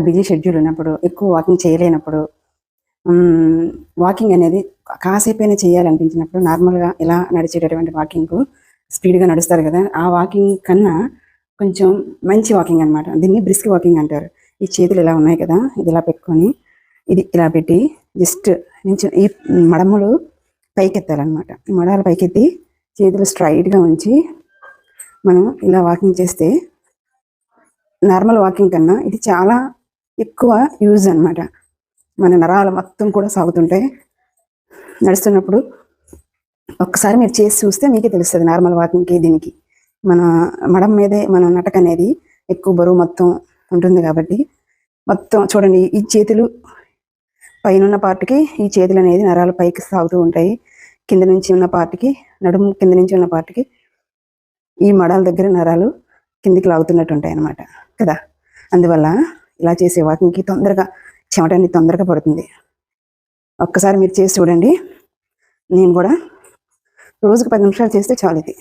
Busy schedule ఉన్నప్పుడు, ఎక్కువ walking చేయలేనప్పుడు, వాకింగ్ అనేది కాసేపైనా చేయాలనిపించినప్పుడు నార్మల్గా ఇలా నడిచేటటువంటి వాకింగ్, స్పీడ్గా నడుస్తారు కదా, ఆ వాకింగ్ కన్నా కొంచెం మంచి వాకింగ్ అనమాట. దీన్ని బ్రిస్క్ వాకింగ్ అంటారు. ఈ చేతులు ఇలా ఉన్నాయి కదా, ఇది ఇలా పెట్టుకొని ఇది ఇలా పెట్టి జస్ట్ నుంచి ఈ మడమలు పైకెత్తాలన్నమాట. ఈ మడాలు పైకెత్తి చేతులు స్ట్రైట్గా ఉంచి మనం ఇలా వాకింగ్ చేస్తే నార్మల్ వాకింగ్ కన్నా ఇది చాలా ఎక్కువ యూజ్ అనమాట. మన నరాలు మొత్తం కూడా సాగుతుంటాయి నడుస్తున్నప్పుడు. ఒక్కసారి మీరు చేసి చూస్తే మీకే తెలుస్తుంది నార్మల్ వాకింగ్కి దీనికి. మన మడం మీదే మన నటక అనేది ఎక్కువ బరువు మొత్తం ఉంటుంది కాబట్టి మొత్తం చూడండి, ఈ చేతులు పైన పార్ట్కి ఈ చేతులు అనేది నరాలు పైకి సాగుతూ ఉంటాయి. కింద నుంచి ఉన్న పార్ట్కి, నడుము కింద నుంచి ఉన్న పార్ట్కి ఈ మడాల దగ్గర నరాలు కిందికి లాగుతున్నట్టు ఉంటాయి అన్నమాట కదా. అందువల్ల ఇలా చేసే వాకింగ్కి తొందరగా చెమట అనేది తొందరగా పడుతుంది. ఒక్కసారి మీరు చేసి చూడండి. నేను కూడా రోజుకు 10 నిమిషాలు చేస్తే చాలు ఇది.